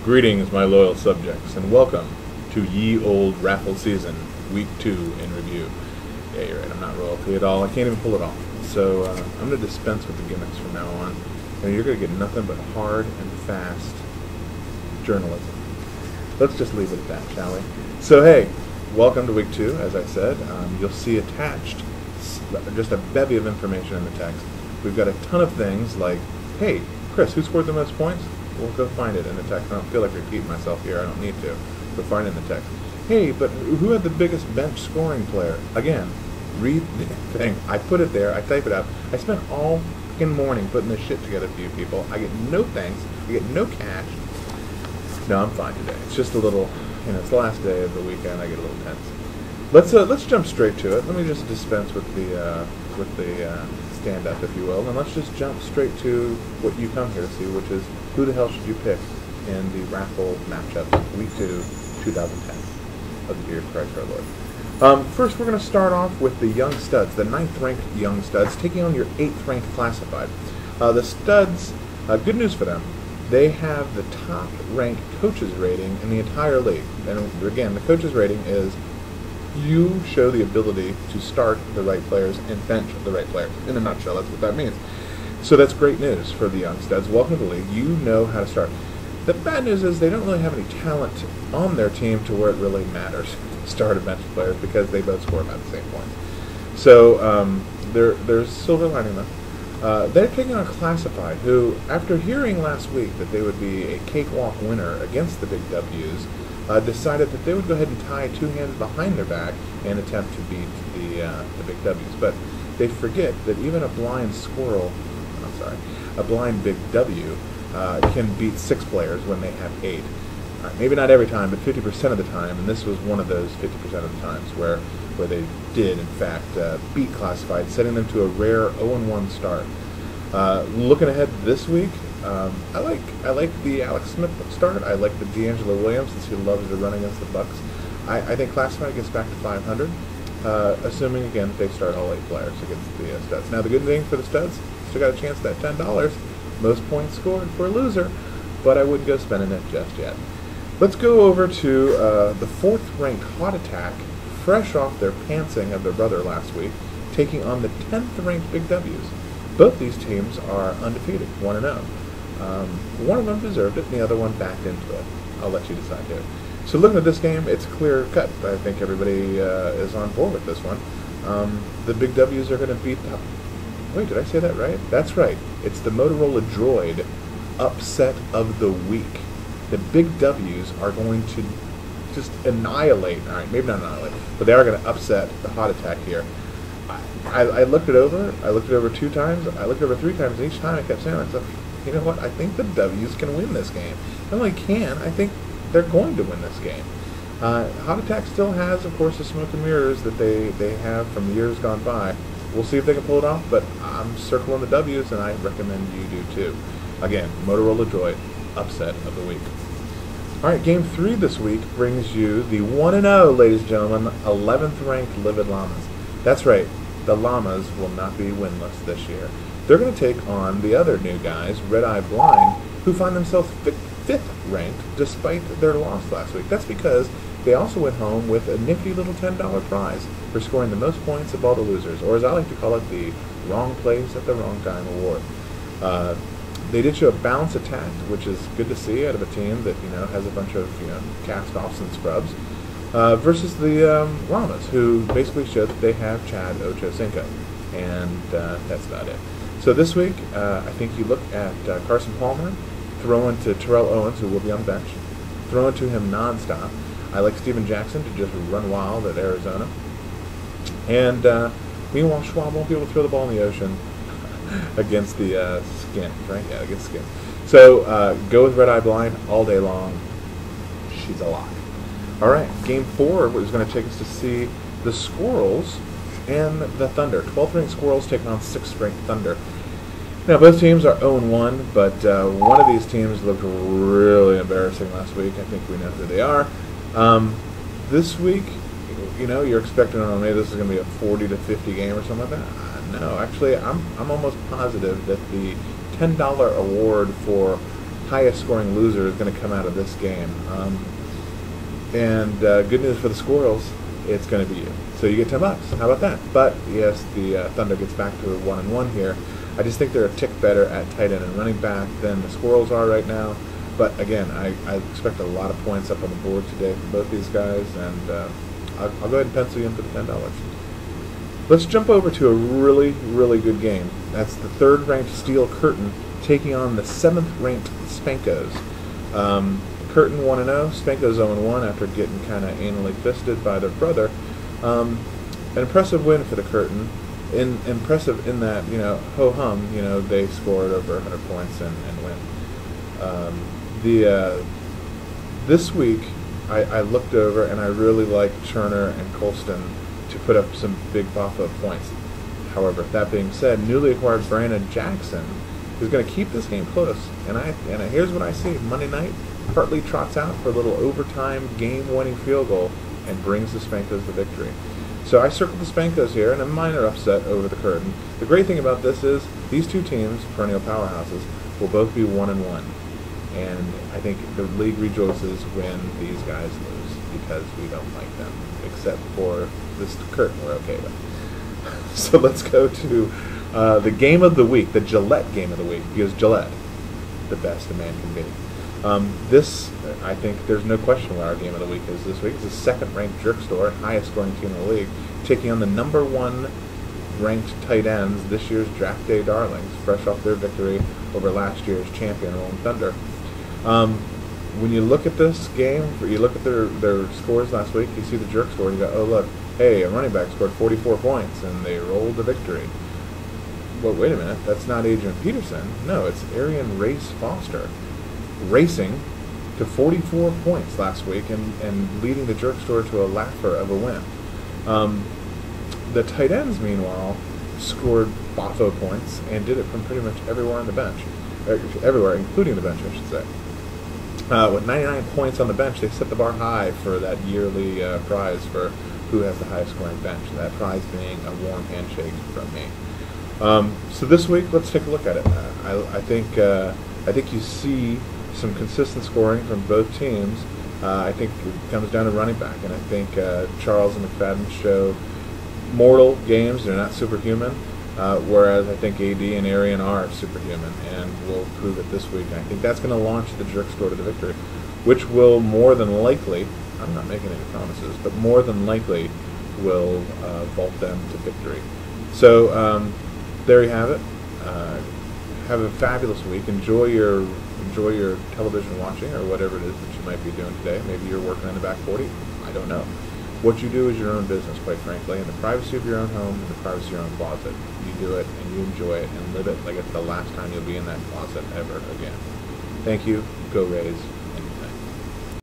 Greetings, my loyal subjects, and welcome to Ye Old RaFFle Season, Week 2 in review. Yeah, you're right, I'm not royalty at all. I can't even pull it off. So I'm going to dispense with the gimmicks from now on, and you're going to get nothing but hard and fast journalism. Let's just leave it at that, shall we? So hey, welcome to Week 2, as I said. You'll see attached just a bevy of information in the text. We've got a ton of things like, hey, Chris, who scored the most points? We'll go find it in the text. I don't feel like repeating myself here. I don't need to. Go find it in the text. Hey, but who had the biggest bench scoring player? Again, read the thing. I put it there. I type it out. I spent all fucking morning putting this shit together for you people. I get no thanks. I get no cash. No, I'm fine today. It's just a little, it's the last day of the weekend. I get a little tense. Let's jump straight to it. Let me just dispense with the stand-up, if you will, and let's just jump straight to what you come here to see, which is who the hell should you pick in the RaFFle matchups, Week 2, 2010 of the year of Christ our Lord. First, we're going to start off with the young studs, the 9th-ranked young studs, taking on your 8th-ranked classified. The studs, good news for them. They have the top-ranked coaches rating in the entire league. And again, the coaches rating is you show the ability to start the right players and bench the right players. In a nutshell, that's what that means. So that's great news for the young studs. Welcome to the league. You know how to start. The bad news is they don't really have any talent on their team to where it really matters to start a bench players because they both score about the same points. So there's silver lining though. They're taking on Classified, who, after hearing last week that they would be a cakewalk winner against the Big W's, decided that they would go ahead and tie two hands behind their back and attempt to beat the Big W's. But they forget that even a blind Big W can beat 6 players when they have 8. Maybe not every time, but 50% of the time, and this was one of those 50% of the times where they did, in fact, beat Classified, setting them to a rare 0-1 start. Looking ahead this week, I like the Alex Smith start. I like the D'Angelo Williams, since he loves to run against the Bucks. I think Classified gets back to 500, assuming, again, they start all 8 players against the studs. Now, the good thing for the studs, still got a chance at that $10, most points scored for a loser, but I wouldn't go spending it just yet. Let's go over to the 4th-ranked Hot Attack, fresh off their pantsing of their brother last week, taking on the 10th-ranked Big W's. Both these teams are undefeated, 1-0. One of them deserved it, and the other one backed into it. I'll let you decide here. So looking at this game, it's clear cut. I think everybody is on board with this one. The Big W's are going to beat the... Wait, did I say that right? That's right. It's the Motorola Droid upset of the week. The Big W's are going to just annihilate. All right, maybe not annihilate, but they are going to upset the Hot Attack here. I looked it over. I looked it over 2 times. I looked it over 3 times, and each time I kept saying to myself, you know what? I think the W's can win this game. Not only can, I think they're going to win this game. Hot Attack still has, of course, the smoke and mirrors that they have from years gone by. We'll see if they can pull it off, but I'm circling the W's, and I recommend you do too. Again, Motorola Droid, upset of the week. All right, Game 3 this week brings you the 1-0, ladies and gentlemen, 11th-ranked Livid Llamas. That's right, the Llamas will not be winless this year. They're going to take on the other new guys, Red Eye Blind, who find themselves 5th ranked despite their loss last week. That's because they also went home with a nifty little $10 prize for scoring the most points of all the losers, or as I like to call it, the wrong place at the wrong time award. They did show a balanced attack, which is good to see out of a team that has a bunch of cast-offs and scrubs, versus the Llamas, who basically showed that they have Chad Ochocinco, and that's about it. So this week, I think you look at Carson Palmer, throw into Terrell Owens, who will be on the bench, throw into him nonstop. I like Steven Jackson to just run wild at Arizona. And meanwhile, Schwab won't be able to throw the ball in the ocean against the Skins, right? Yeah, against Skins. So go with Red Eye Blind all day long. She's a lock. All right, Game 4 is going to take us to see the Squirrels and the Thunder. 12th-ranked Squirrels taking on 6th-ranked Thunder. Now, both teams are 0-1, but one of these teams looked really embarrassing last week. I think we know who they are. This week, you're expecting, maybe this is going to be a 40 to 50 game or something like that. No, actually, I'm almost positive that the $10 award for highest scoring loser is going to come out of this game. And good news for the Squirrels, it's going to be you. So you get $10. How about that? But yes, the Thunder gets back to a 1-1 here. I just think they're a tick better at tight end and running back than the Squirrels are right now. But again, I expect a lot of points up on the board today from both these guys, and I'll go ahead and pencil you in for the $10. Let's jump over to a really, really good game. That's the 3rd-ranked Steel Curtain taking on the 7th-ranked Spankos. Curtain 1-0, Spankos 0-1 after getting kind of anally fisted by their brother. An impressive win for the Curtain. Impressive in that, ho-hum, they scored over 100 points and win. This week, I looked over and I really liked Turner and Colston to put up some big Buffalo points. However, that being said, newly acquired Brandon Jackson is going to keep this game close. And here's what I see. Monday night, Hartley trots out for a little overtime game-winning field goal and brings the Spankos the victory. So I circled the Spankos here in a minor upset over the Curtain. The great thing about this is these two teams, perennial powerhouses, will both be 1-1. And I think the league rejoices when these guys lose because we don't like them, except for this Curtain we're okay with. So let's go to the game of the week, the Gillette game of the week, because Gillette, the best a man can be. This, I think, there's no question what our game of the week is this week. It's the 2nd-ranked Jerk Store, highest scoring team in the league, taking on the number 1 ranked tight ends, this year's draft day darlings, fresh off their victory over last year's champion, Rolling Thunder. When you look at this game, you look at their scores last week, you see the Jerk Store, and you go, oh look, hey, a running back scored 44 points, and they rolled the victory. Well, wait a minute, that's not Adrian Peterson. No, it's Arian Race Foster, racing to 44 points last week and leading the Jerk Store to a laugher of a win. The tight ends, meanwhile, scored boffo points and did it from pretty much everywhere on the bench. Everywhere, including the bench, I should say. With 99 points on the bench, they set the bar high for that yearly prize for who has the highest scoring bench, that prize being a warm handshake from me. So this week, let's take a look at it. I think you see some consistent scoring from both teams. I think it comes down to running back, and I think Charles and McFadden show mortal games. They're not superhuman, whereas I think AD and Arian are superhuman, and will prove it this week. And I think that's going to launch the Jerk Store to the victory, which will more than likely, I'm not making any promises, but more than likely will vault them to victory. So there you have it. Have a fabulous week. Enjoy your television watching or whatever it is that you might be doing today. Maybe you're working on the back 40. I don't know. What you do is your own business, quite frankly, in the privacy of your own home, in the privacy of your own closet. You do it and you enjoy it and live it like it's the last time you'll be in that closet ever again. Thank you. Go Rays.